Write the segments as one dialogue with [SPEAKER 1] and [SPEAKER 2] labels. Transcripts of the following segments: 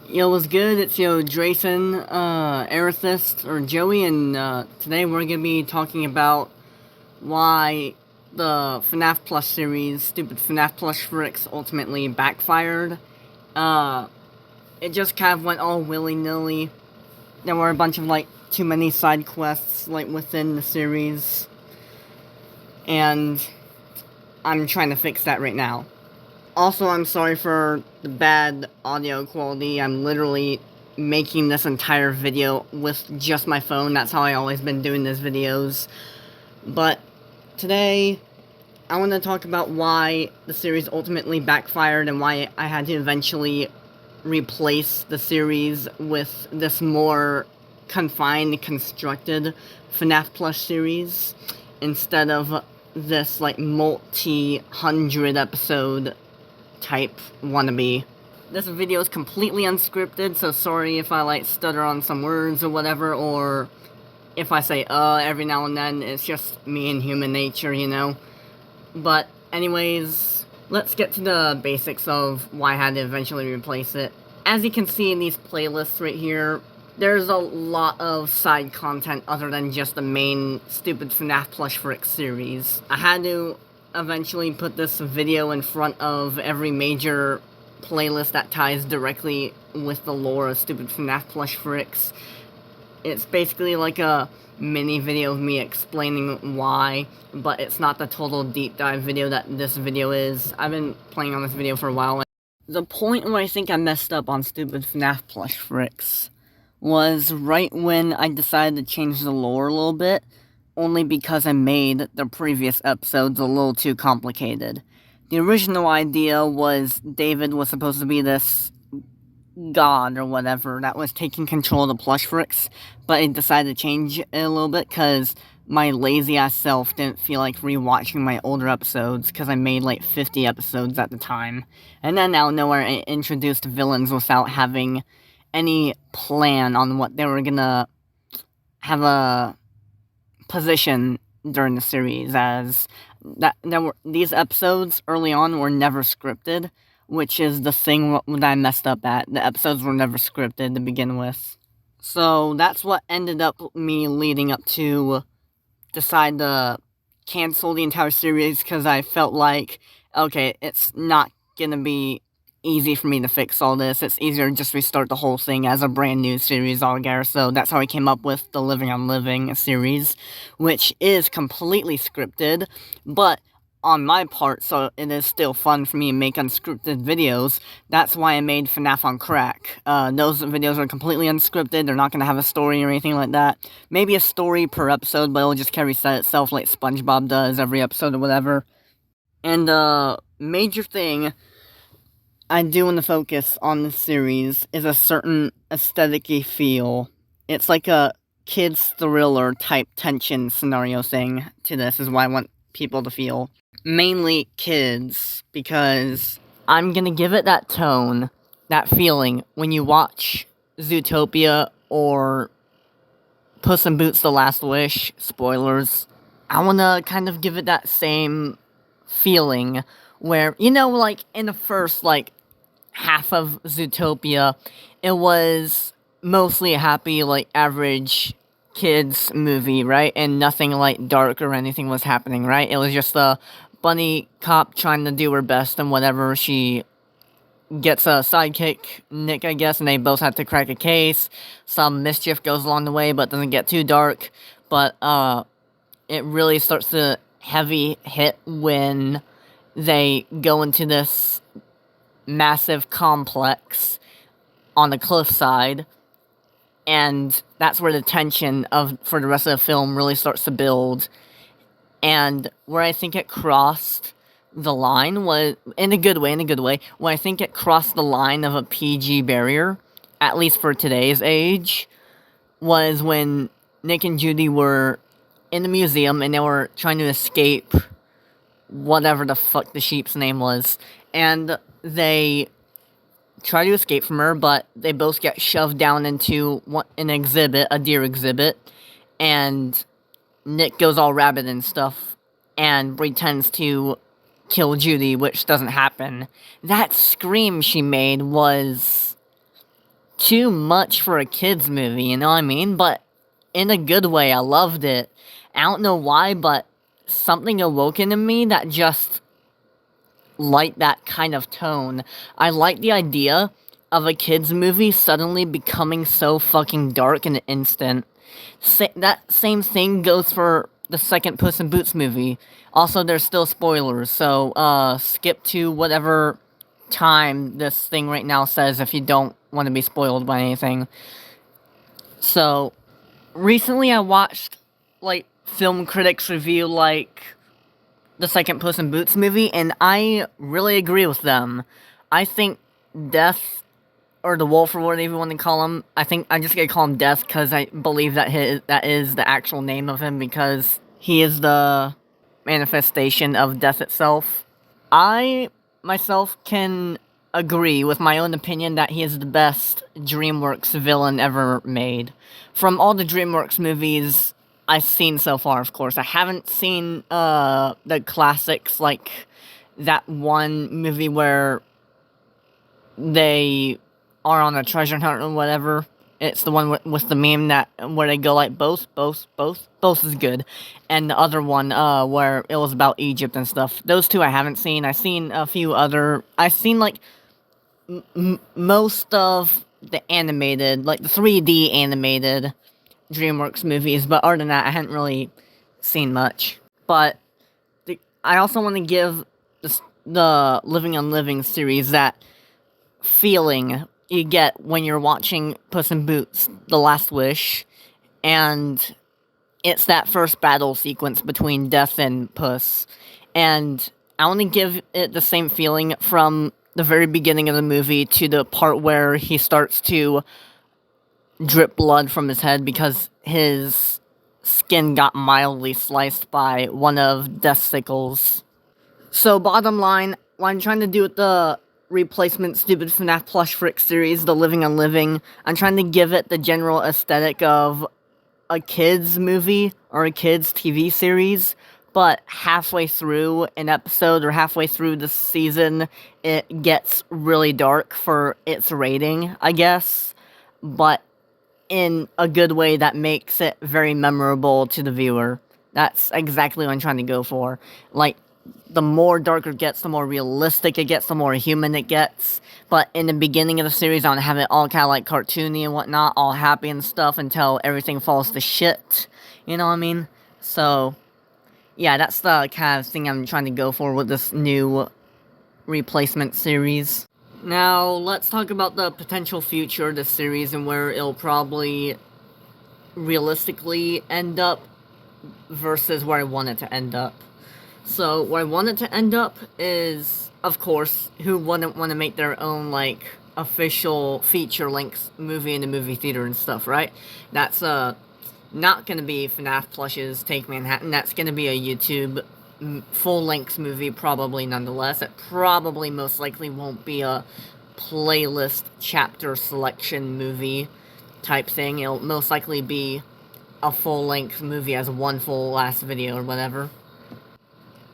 [SPEAKER 1] Yo, what's good? It's Drayson, Aerithist, or Joey, and today we're gonna be talking about why the fnaf plush series, stupid fnaf plush friks, ultimately backfired. Uh, it just kind of went all willy-nilly. There were a bunch of, too many side quests, within the series, and I'm trying to fix that right now. Also, I'm sorry for the bad audio quality. I'm literally making this entire video with just my phone. That's how I always been doing these videos. But today, I want to talk about why the series ultimately backfired and why I had to eventually replace the series with this more confined, constructed FNAF Plush series instead of this, multi-hundred episode type wannabe. This video is completely unscripted, so sorry if I stutter on some words or whatever, or if I say every now and then. It's just me and human nature, But anyways, let's get to the basics of why I had to eventually replace it. As you can see in these playlists right here, there's a lot of side content other than just the main stupid FNAF Plush Frick series. I had to eventually put this video in front of every major playlist that ties directly with the lore of stupid FNAF Plush Friks. It's basically like a mini video of me explaining why, but it's not the total deep dive video that this video is. I've been playing on this video for a while. The point where I think I messed up on stupid FNAF Plush Friks was right when I decided to change the lore a little bit, only because I made the previous episodes a little too complicated. The original idea was David was supposed to be this god or whatever that was taking control of the plush friks, but I decided to change it a little bit because my lazy-ass self didn't feel like rewatching my older episodes because I made 50 episodes at the time. And then out of nowhere I introduced villains without having any plan on what they were gonna have a position during the series, as that these episodes early on were never scripted, which is the thing that I messed up at. The episodes were never scripted to begin with. So that's what ended up me leading up to decide to cancel the entire series, because I felt like, okay, it's not gonna be easy for me to fix all this. It's easier to just restart the whole thing as a brand new series altogether. So that's how I came up with the Living on Living series, which is completely scripted, but on my part, so it is still fun for me to make unscripted videos. That's why I made FNAF on Crack. Those videos are completely unscripted. They're not going to have a story or anything like that. Maybe a story per episode, but it'll just carry itself like SpongeBob does every episode or whatever. And the major thing I do want to focus on this series is a certain aesthetic-y feel. It's like a kid's thriller type tension scenario thing to this, is why I want people to feel. Mainly kids, because I'm gonna give it that tone, that feeling, when you watch Zootopia or Puss in Boots: The Last Wish, spoilers. I wanna kind of give it that same feeling, where, in the first, half of Zootopia, it was mostly a happy, average kids movie, right? And nothing, dark or anything was happening, right? It was just a bunny cop trying to do her best and whatever. She gets a sidekick, Nick, I guess, and they both have to crack a case. Some mischief goes along the way, but doesn't get too dark. But, it really starts to heavy hit when they go into this massive complex on the cliffside, and that's where the tension for the rest of the film really starts to build. And where I think it crossed the line was, in a good way, where I think it crossed the line of a PG barrier, at least for today's age, was when Nick and Judy were in the museum and they were trying to escape whatever the fuck the sheep's name was. And they try to escape from her, but they both get shoved down into an exhibit, a deer exhibit, and Nick goes all rabid and stuff, and pretends to kill Judy, which doesn't happen. That scream she made was too much for a kid's movie, you know what I mean? But in a good way, I loved it. I don't know why, but something awoken in me that just liked that kind of tone. I like the idea of a kid's movie suddenly becoming so fucking dark in an instant. That same thing goes for the second Puss in Boots movie. Also, there's still spoilers, so skip to whatever time this thing right now says if you don't want to be spoiled by anything. So, recently I watched, like, film critics review, like, the second Puss in Boots movie, and I really agree with them. I think Death, or the Wolf, or whatever you want to call him, I think I'm just gonna call him Death, because I believe that that is the actual name of him, because he is the manifestation of death itself. I, myself, can agree with my own opinion that he is the best DreamWorks villain ever made. From all the DreamWorks movies I've seen so far, of course. I haven't seen the classics, like that one movie where they are on a treasure hunt or whatever. It's the one with the meme that where they go like both is good, and the other one where it was about Egypt and stuff. Those two I haven't seen. I've seen a few other. I've seen like most of the animated, like the 3D animated DreamWorks movies, but other than that, I hadn't really seen much. But I also want to give the Living on Living series that feeling you get when you're watching Puss in Boots: The Last Wish, and it's that first battle sequence between Death and Puss. And I want to give it the same feeling from the very beginning of the movie to the part where he starts to drip blood from his head because his skin got mildly sliced by one of Death's sickles. So, bottom line, what I'm trying to do with the replacement stupid FNAF plush friks series, the Living on Living, I'm trying to give it the general aesthetic of a kid's movie or a kid's TV series, but halfway through an episode or halfway through the season, it gets really dark for its rating, I guess, but in a good way that makes it very memorable to the viewer. That's exactly what I'm trying to go for. Like, the more darker it gets, the more realistic it gets, the more human it gets. But in the beginning of the series, I want to have it all kind of like cartoony and whatnot, all happy and stuff until everything falls to shit. You know what I mean? So, yeah, that's the kind of thing I'm trying to go for with this new replacement series. Now, let's talk about the potential future of the series and where it'll probably realistically end up versus where I want it to end up. So, where I want it to end up is, of course, who wouldn't want to make their own, like, official feature-length movie in the movie theater and stuff, right? That's, not gonna be FNAF Plush's Take Manhattan. That's gonna be a YouTube full-length movie, probably, nonetheless. It probably most likely won't be a playlist chapter selection movie type thing. It'll most likely be a full-length movie as one full last video or whatever.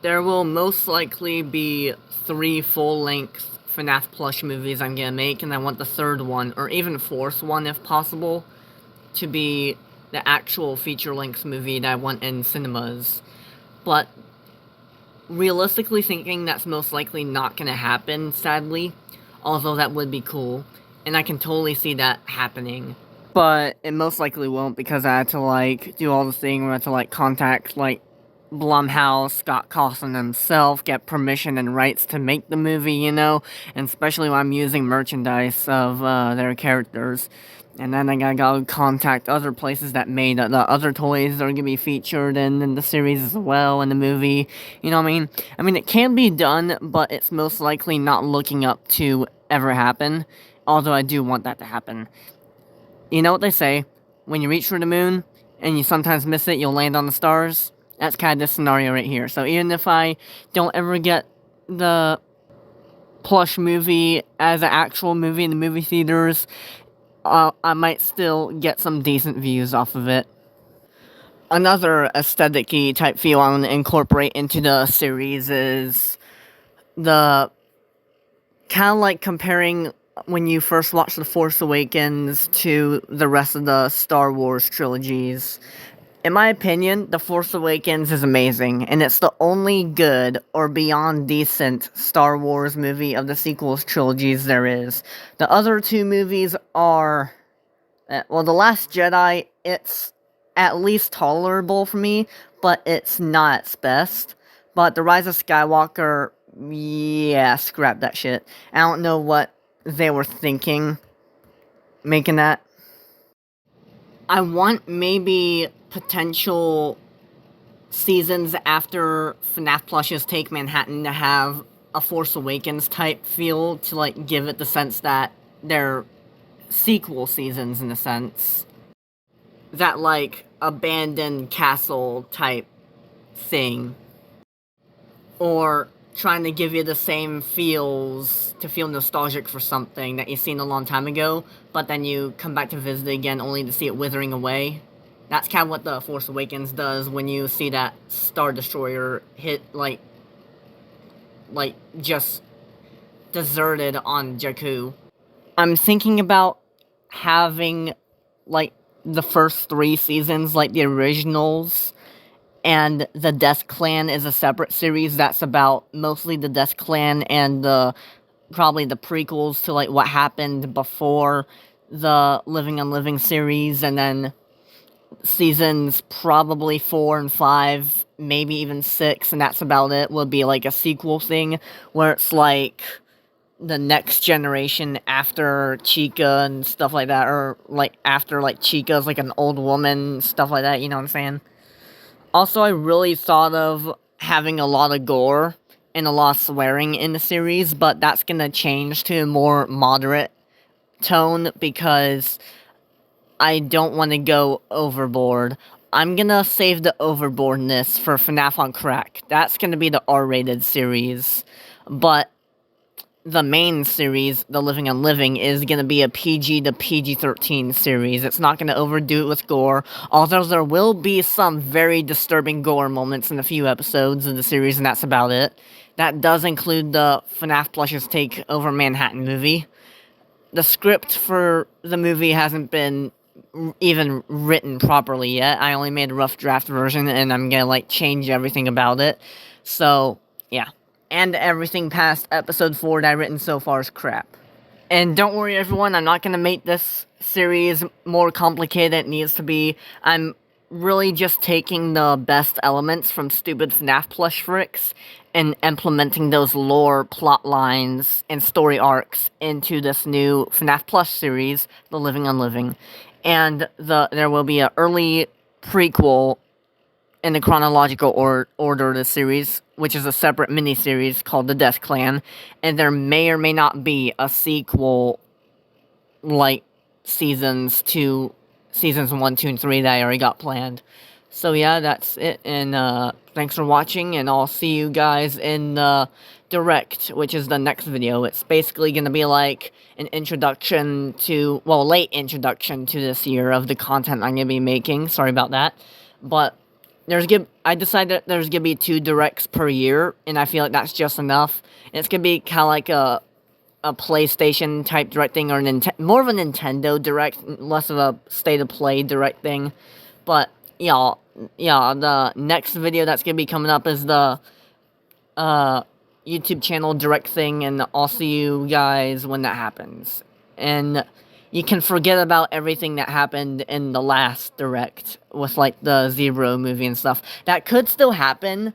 [SPEAKER 1] There will most likely be 3 full-length FNAF plush movies I'm gonna make, and I want the third one, or even fourth one if possible, to be the actual feature-length movie that I want in cinemas. But realistically thinking, that's most likely not gonna happen, sadly, although that would be cool, and I can totally see that happening. But it most likely won't, because I had to, like, do all the thing where I had to, like, contact, like, Blumhouse, Scott Cawthon himself, get permission and rights to make the movie, you know, and especially when I'm using merchandise of their characters. And then I gotta go contact other places that made the other toys that are gonna be featured in the series as well, in the movie, you know what I mean? I mean, it can be done, but it's most likely not looking up to ever happen, although I do want that to happen. You know what they say, when you reach for the moon, and you sometimes miss it, you'll land on the stars? That's kind of this scenario right here. So even if I don't ever get the plush movie as an actual movie in the movie theaters, I might still get some decent views off of it. Another aesthetic-y type feel I want to incorporate into the series is the kind of like comparing when you first watch The Force Awakens to the rest of the Star Wars trilogies. In my opinion, The Force Awakens is amazing, and it's the only good or beyond decent Star Wars movie of the sequels trilogies there is. The other two movies are, well, The Last Jedi, it's at least tolerable for me, but it's not its best. But The Rise of Skywalker, yeah, scrap that shit. I don't know what they were thinking making that. I want maybe potential seasons after FNAF Plushes Take Manhattan to have a Force Awakens type feel to, like, give it the sense that they're sequel seasons in a sense. That, like, abandoned castle type thing. Or trying to give you the same feels to feel nostalgic for something that you've seen a long time ago, but then you come back to visit it again only to see it withering away. That's kind of what The Force Awakens does when you see that Star Destroyer hit, like just deserted on Jakku. I'm thinking about having, like, the first 3 seasons, like the originals, and the Death Clan is a separate series that's about mostly the Death Clan and probably the prequels to, like, what happened before the Living Unliving series, and then seasons probably 4 and 5, maybe even 6, and that's about it, will be like a sequel thing, where it's like the next generation after Chica and stuff like that, or like after, like, Chica's like an old woman, stuff like that, you know what I'm saying? Also, I really thought of having a lot of gore and a lot of swearing in the series, but that's gonna change to a more moderate tone because I don't want to go overboard. I'm gonna save the overboardness for FNAF on Crack. That's gonna be the R-rated series. But the main series, The Living Unliving, is gonna be a PG to PG-13 series. It's not gonna overdo it with gore, although there will be some very disturbing gore moments in a few episodes of the series, and that's about it. That does include the FNAF Plushes Take Over Manhattan movie. The script for the movie hasn't been even written properly yet. I only made a rough draft version, and I'm gonna, like, change everything about it. So, yeah. And everything past episode 4 that I've written so far is crap. And don't worry, everyone, I'm not gonna make this series more complicated than it needs to be. I'm really just taking the best elements from stupid FNAF plush friks and implementing those lore, plot lines, and story arcs into this new FNAF Plus series, The Living Unliving. And there will be an early prequel in the chronological order of the series, which is a separate mini-series called The Death Clan, and there may or may not be a sequel, like seasons 1, 2, and 3 that I already got planned. So yeah, that's it, and thanks for watching, and I'll see you guys in the Direct, which is the next video. It's basically gonna be like an introduction to, well, late introduction to this year of the content I'm gonna be making. Sorry about that. But I decided there's gonna be 2 Directs per year, and I feel like that's just enough. And it's gonna be kind of like a PlayStation type Direct thing, or more of a Nintendo Direct, less of a State of Play Direct thing. But yeah, the next video that's gonna be coming up is the YouTube channel Direct thing, and I'll see you guys when that happens. And you can forget about everything that happened in the last Direct with, like, the Zebro movie and stuff. That could still happen,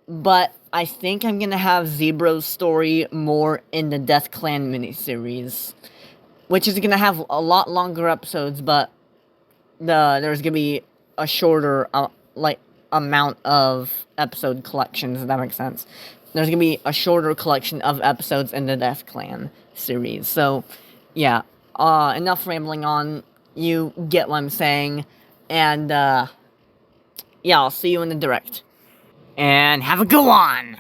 [SPEAKER 1] but I think I'm gonna have Zebro's story more in the Death Clan miniseries, which is gonna have a lot longer episodes, but there's gonna be a shorter, amount of episode collections, if that makes sense. There's gonna be a shorter collection of episodes in the Death Clan series. So, yeah, enough rambling on. You get what I'm saying, and yeah, I'll see you in the Direct. And have a good one!